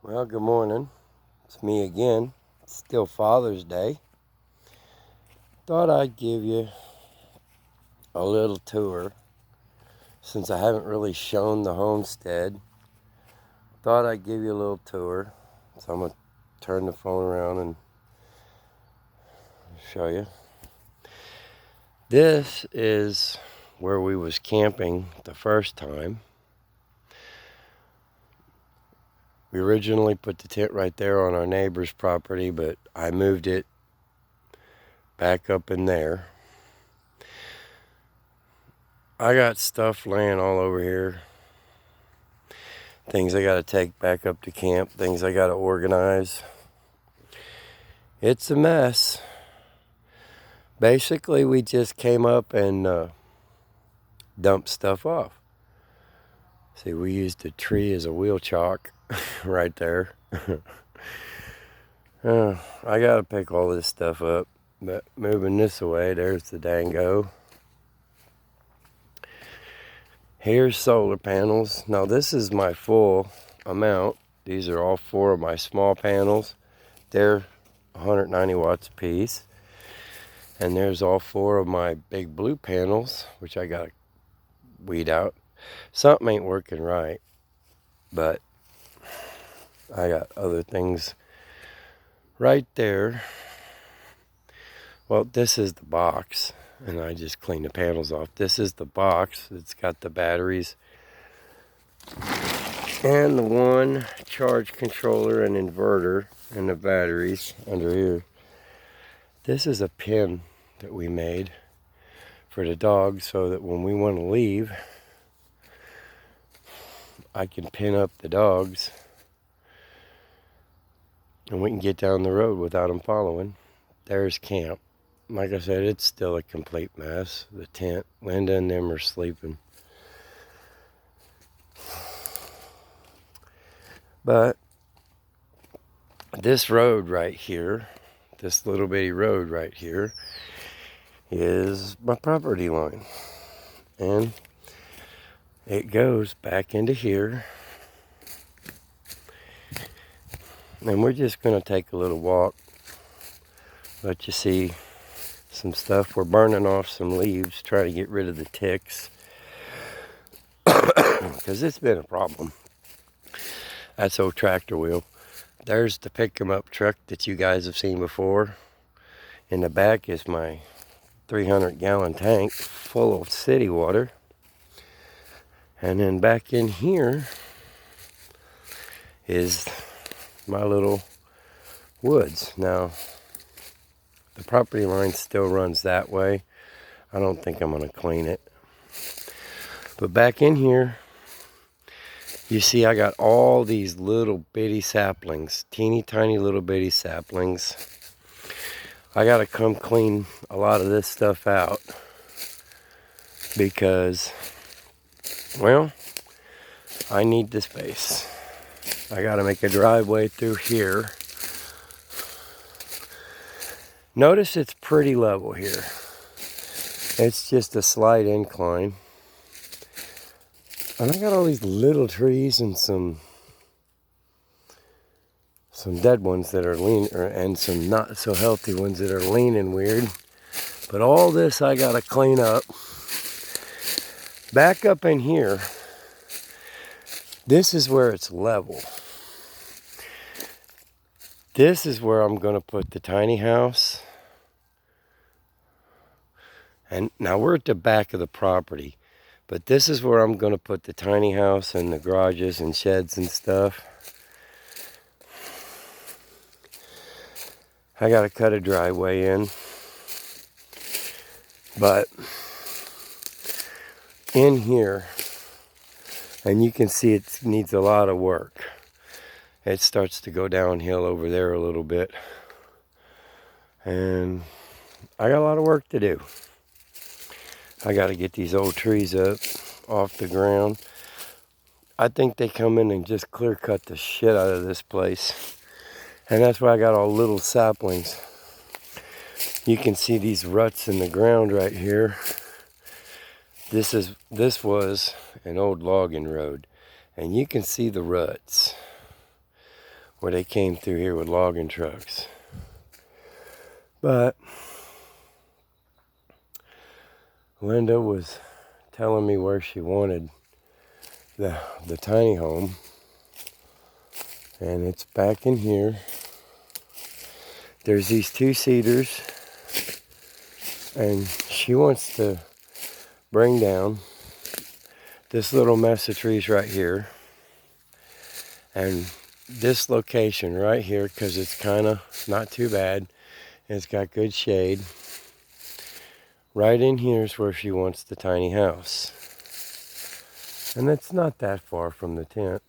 Well, good morning. It's me again. It's still Father's Day. Thought I'd give you a little tour since I haven't really shown the homestead. Thought I'd give you a little tour. So I'm going to turn the phone around and show you. This is where we was camping the first time. We originally put the tent right there on our neighbor's property, but I moved it back up in there. I got stuff laying all over here. Things I got to take back up to camp. Things I got to organize. It's a mess. Basically, we just came up and dumped stuff off. See, we used a tree as a wheel chalk right there. I got to pick all this stuff up. But moving this away, there's the dango. Here's solar panels. Now this is my full amount. These are all 4 of my small panels. They're 190 watts a piece. And there's all 4 of my big blue panels, which I got to weed out. Something ain't working right, but I got other things right there. Well, this is the box, and I just cleaned the panels off. This is the box. It's got the batteries and the 1 charge controller and inverter and the batteries under here. This is a pin that we made for the dog so that when we want to leave, I can pin up the dogs and we can get down the road without them following. There's camp. Like I said, it's still a complete mess. The tent, Linda and them are sleeping. But this road right here, this little bitty road right here, is my property line. And it goes back into here. And we're just going to take a little walk. Let you see some stuff. We're burning off some leaves, trying to get rid of the ticks. Because it's been a problem. That's old tractor wheel. There's the pick 'em up truck that you guys have seen before. In the back is my 300-gallon tank full of city water. And then back in here is my little woods. Now, the property line still runs that way. I don't think I'm going to clean it. But back in here, you see I got all these little bitty saplings. Teeny tiny little bitty saplings. I got to come clean a lot of this stuff out. Because, well, I need the space. I got to make a driveway through here. Notice it's pretty level here. It's just a slight incline. And I got all these little trees and some dead ones that are lean, and some not so healthy ones that are leaning weird. But all this I got to clean up. Back up in here, this is where it's level. This is where I'm going to put the tiny house. And now we're at the back of the property. But this is where I'm going to put the tiny house and the garages and sheds and stuff. I got to cut a driveway in. But in here, and you can see it needs a lot of work. It starts to go downhill over there a little bit. And I got a lot of work to do. I got to get these old trees up off the ground. I think they come in and just clear cut the shit out of this place. And that's why I got all little saplings. You can see these ruts in the ground right here. This was an old logging road. And you can see the ruts. where they came through here with logging trucks. But Linda was telling me where she wanted the tiny home, and it's back in here. There's these two cedars, and she wants to bring down this little mess of trees right here, and this location right here, because it's kind of not too bad, and it's got good shade. Right in here is where she wants the tiny house, and it's not that far from the tent.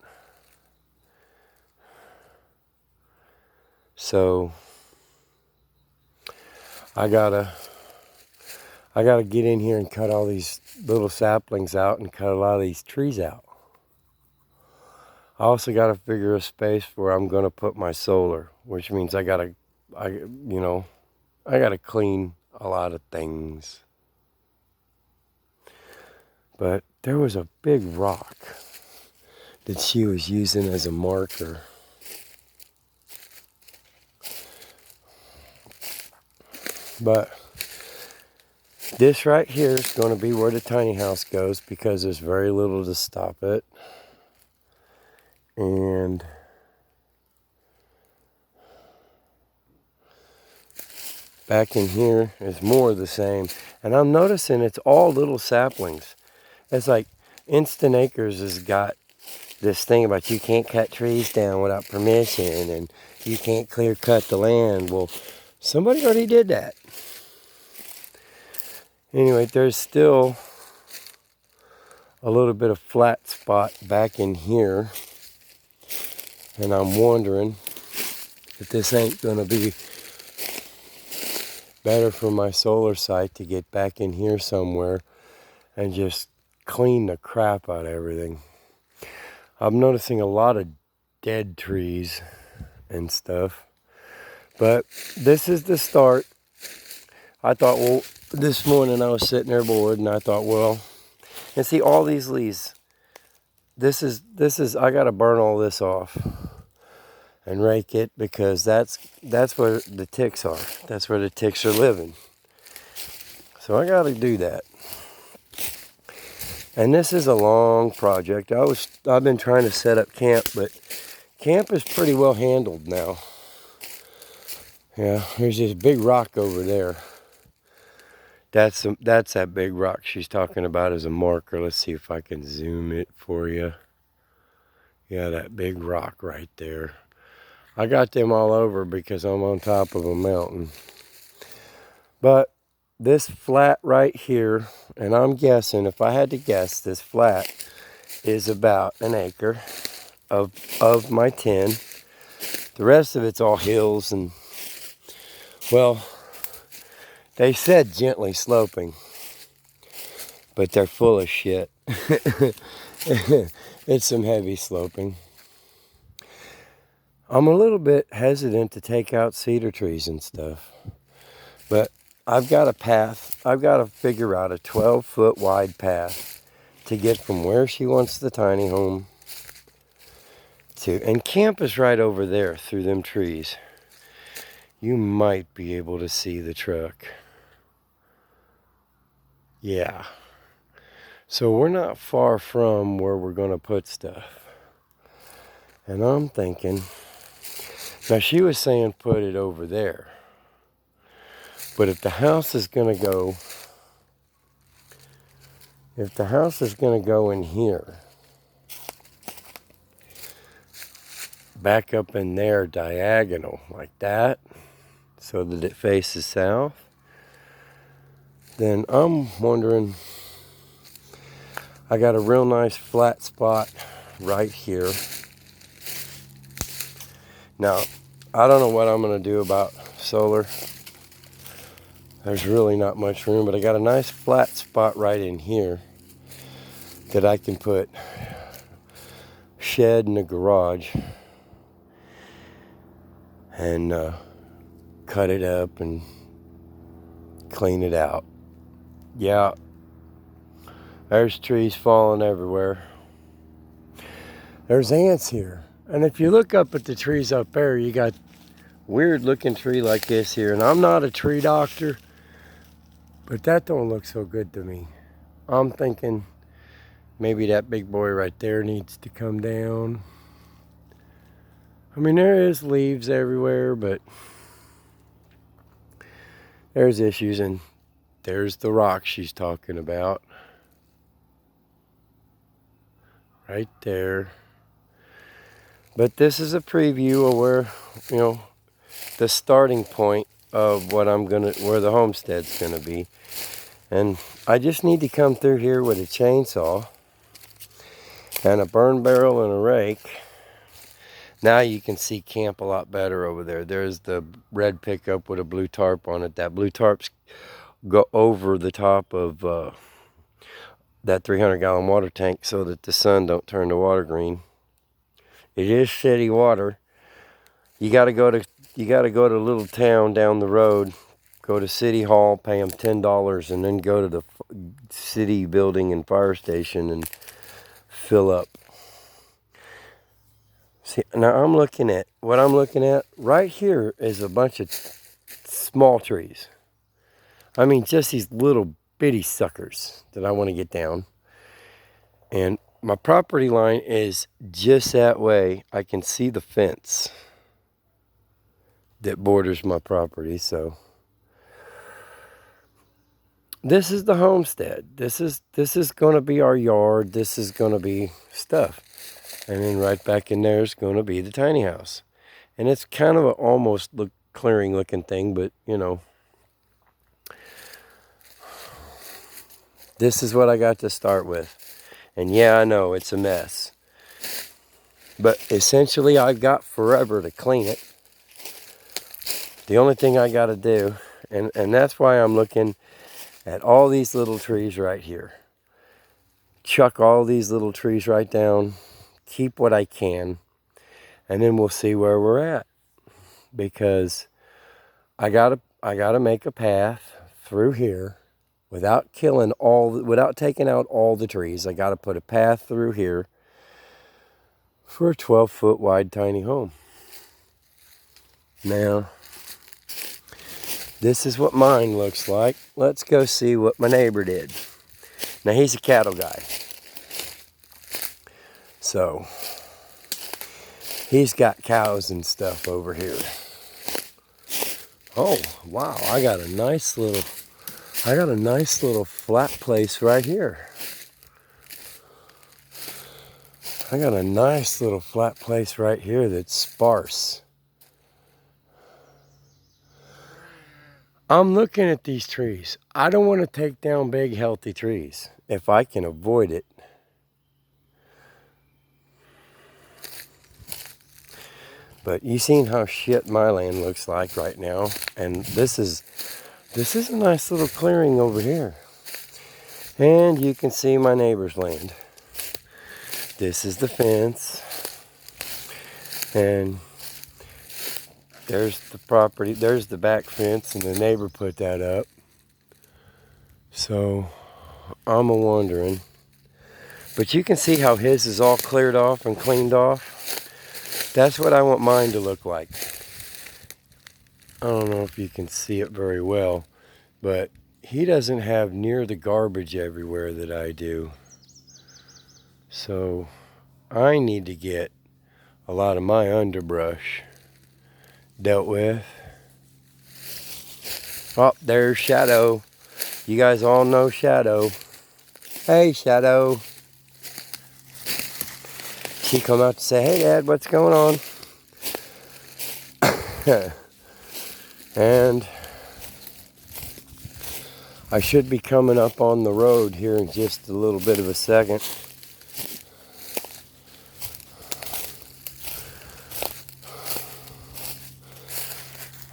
So I gotta get in here and cut all these little saplings out and cut a lot of these trees out. I also gotta figure a space where I'm gonna put my solar, which means I gotta clean a lot of things. But there was a big rock that she was using as a marker. But this right here is going to be where the tiny house goes, because there's very little to stop it. And back in here is more of the same. And I'm noticing it's all little saplings. It's like Instant Acres has got this thing about you can't cut trees down without permission, and you can't clear cut the land. Well, somebody already did that. Anyway, there's still a little bit of flat spot back in here, and I'm wondering if this ain't gonna be better for my solar site to get back in here somewhere and just clean the crap out of everything. I'm noticing a lot of dead trees and stuff, but this is the start. I thought, well, this morning I was sitting there bored, and I thought, well, and see all these leaves. This is I gotta burn all this off and rake it, because that's where the ticks are. That's where the ticks are living. So I gotta do that. And this is a long project. I've been trying to set up camp, but camp is pretty well handled now. Yeah, there's this big rock over there. That's that big rock she's talking about as a marker. Let's see if I can zoom it for you. Yeah, that big rock right there. I got them all over because I'm on top of a mountain. But this flat right here, and I'm guessing, if I had to guess, this flat is about an acre of my 10. The rest of it's all hills, and, well, they said gently sloping, but they're full of shit. It's some heavy sloping. I'm a little bit hesitant to take out cedar trees and stuff, but I've got a path. I've got to figure out a 12-foot wide path to get from where she wants the tiny home to, and camp is right over there through them trees. You might be able to see the truck. Yeah. So we're not far from where we're going to put stuff. And I'm thinking, now she was saying put it over there. But if the house is going to go in here, back up in there diagonal like that, so that it faces south, then I'm wondering, I got a real nice flat spot right here. Now, I don't know what I'm going to do about solar. There's really not much room, but I got a nice flat spot right in here that I can put shed in the garage and cut it up and clean it out. Yeah, there's trees falling everywhere. There's ants here. And if you look up at the trees up there, you got weird looking tree like this here. And I'm not a tree doctor, but that don't look so good to me. I'm thinking maybe that big boy right there needs to come down. I mean, there is leaves everywhere, but there's issues. And there's the rock she's talking about. Right there. But this is a preview of where, you know, the starting point of what where the homestead's gonna be. And I just need to come through here with a chainsaw and a burn barrel and a rake. Now you can see camp a lot better over there. There's the red pickup with a blue tarp on it. That blue tarps go over the top of that 300-gallon water tank so that the sun don't turn the water green. It is city water. You got to go to a little town down the road, go to City Hall, pay them $10, and then go to the city building and fire station and fill up. See, now what I'm looking at right here is a bunch of small trees. I mean, just these little bitty suckers that I want to get down. And my property line is just that way. I can see the fence that borders my property. So this is the homestead. This is going to be our yard. This is going to be stuff. And then right back in there is going to be the tiny house. And it's kind of an almost clearing looking thing, but you know, this is what I got to start with. And yeah, I know it's a mess. But essentially, I've got forever to clean it. The only thing I got to do, and that's why I'm looking at all these little trees right here. Chuck all these little trees right down. Keep what I can. And then we'll see where we're at. Because I gotta make a path through here. Without taking out all the trees, I got to put a path through here for a 12-foot wide tiny home. Now, this is what mine looks like. Let's go see what my neighbor did. Now, he's a cattle guy. So, he's got cows and stuff over here. Oh, wow, I got a nice little flat place right here. I got a nice little flat place right here that's sparse. I'm looking at these trees. I don't want to take down big, healthy trees if I can avoid it. But you seen how shit my land looks like right now. And this is a nice little clearing over here. And you can see my neighbor's land. This is the fence. And there's the property. There's the back fence, and the neighbor put that up. So I'm a-wondering. But you can see how his is all cleared off and cleaned off. That's what I want mine to look like. I don't know if you can see it very well, but he doesn't have near the garbage everywhere that I do. So I need to get a lot of my underbrush dealt with. Oh, there's Shadow. You guys all know Shadow. Hey, Shadow. She come out to say, hey, Dad, what's going on? And I should be coming up on the road here in just a little bit of a second.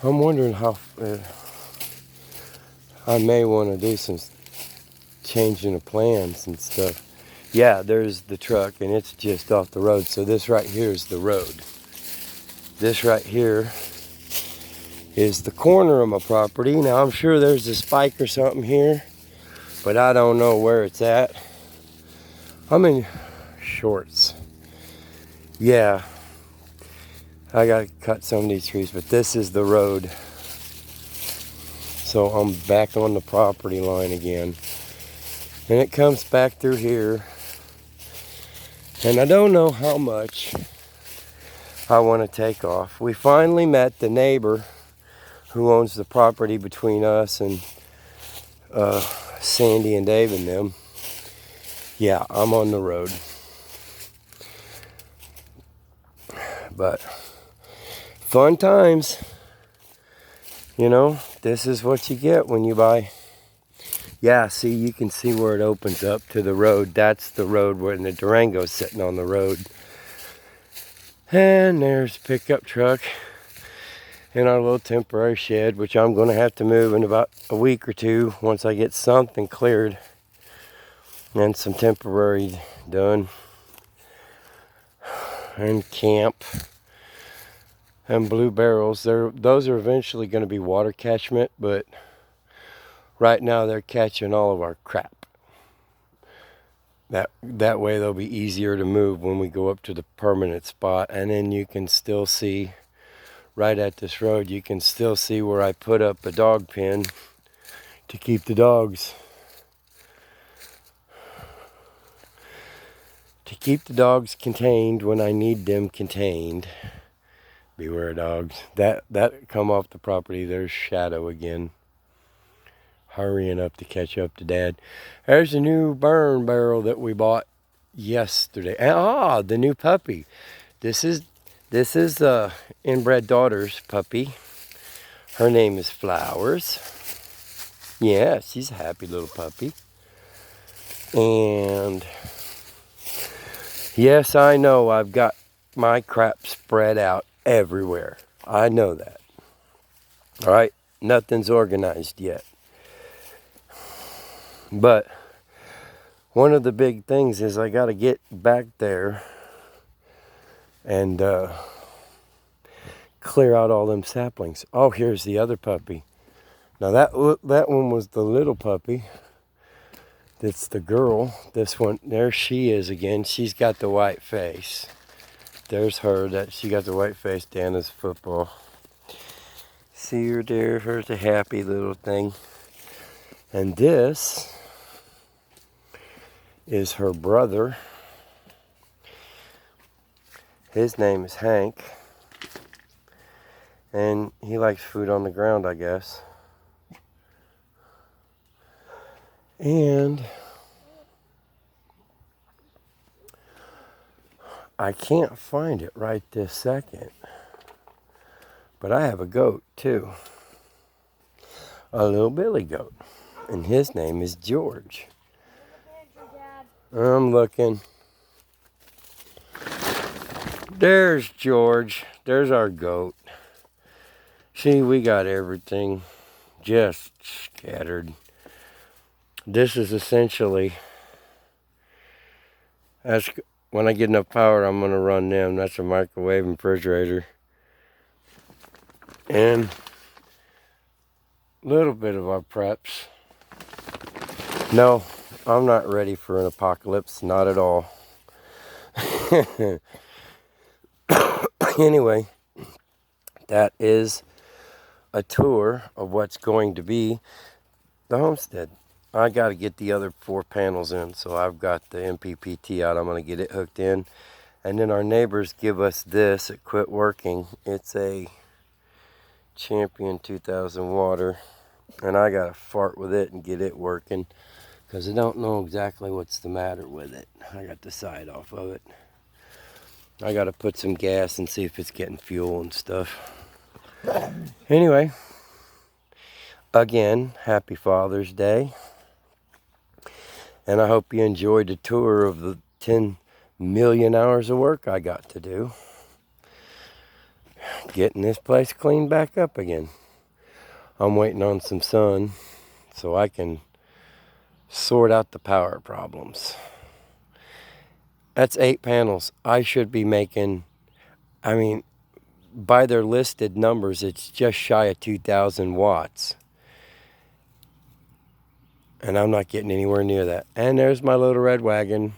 I'm wondering how I may want to do some changing of plans and stuff. Yeah, there's the truck, and it's just off the road. So this right here is the road. This right here is the corner of my property. Now, I'm sure there's a spike or something here, but I don't know where it's at. I'm in shorts. Yeah, I gotta cut some of these trees, but this is the road. So I'm back on the property line again. And it comes back through here. And I don't know how much I want to take off. We finally met the neighbor who owns the property between us and Sandy and Dave and them. Yeah, I'm on the road. But fun times. You know, this is what you get when you buy. Yeah, see, you can see where it opens up to the road. That's the road where the Durango's sitting on the road. And there's a pickup truck in our little temporary shed, which I'm going to have to move in about a week or two once I get something cleared and some temporary done. And camp. And blue barrels, those are eventually going to be water catchment, but right now they're catching all of our crap. That way they'll be easier to move when we go up to the permanent spot. And then you can still see, right at this road, you can still see where I put up a dog pen to keep the dogs. To keep the dogs contained when I need them contained. Beware dogs. That come off the property. There's Shadow again. Hurrying up to catch up to Dad. There's a new burn barrel that we bought yesterday. Ah, the new puppy. This is inbred daughter's puppy. Her name is Flowers. Yeah, she's a happy little puppy. And yes, I know I've got my crap spread out everywhere. I know that. All right, nothing's organized yet. But one of the big things is I got to get back there and clear out all them saplings. Oh, here's the other puppy. Now that one was the little puppy. That's the girl. This one, there she is again. She's got the white face. There's her. She got the white face. Dana's football. See her there. Here's a happy little thing. And this is her brother. His name is Hank. And he likes food on the ground, I guess. And I can't find it right this second. But I have a goat too. A little billy goat. And his name is George. I'm looking. There's George. There's our goat. See, we got everything just scattered. This is essentially, when I get enough power, I'm going to run them. That's a microwave and refrigerator. And a little bit of our preps. No, I'm not ready for an apocalypse. Not at all. Anyway, that is a tour of what's going to be the homestead. I got to get the other 4 panels in, so I've got the MPPT out. I'm going to get it hooked in. And then our neighbors give us this. It quit working. It's a Champion 2000 water. And I got to fart with it and get it working, because I don't know exactly what's the matter with it. I got the side off of it. I got to put some gas and see if it's getting fuel and stuff. Anyway, again, happy Father's Day. And I hope you enjoyed the tour of the 10 million hours of work I got to do. Getting this place cleaned back up again. I'm waiting on some sun so I can sort out the power problems. That's 8 panels. I should be making, by their listed numbers, it's just shy of 2,000 watts. And I'm not getting anywhere near that. And there's my little red wagon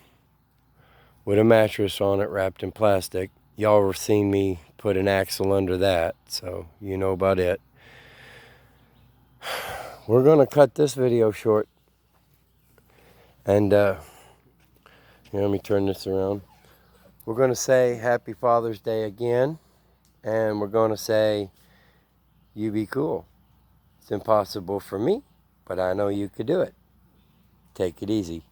with a mattress on it wrapped in plastic. Y'all have seen me put an axle under that, so you know about it. We're going to cut this video short. And here, let me turn this around. We're going to say Happy Father's Day again. And we're going to say, you be cool. It's impossible for me, but I know you could do it. Take it easy.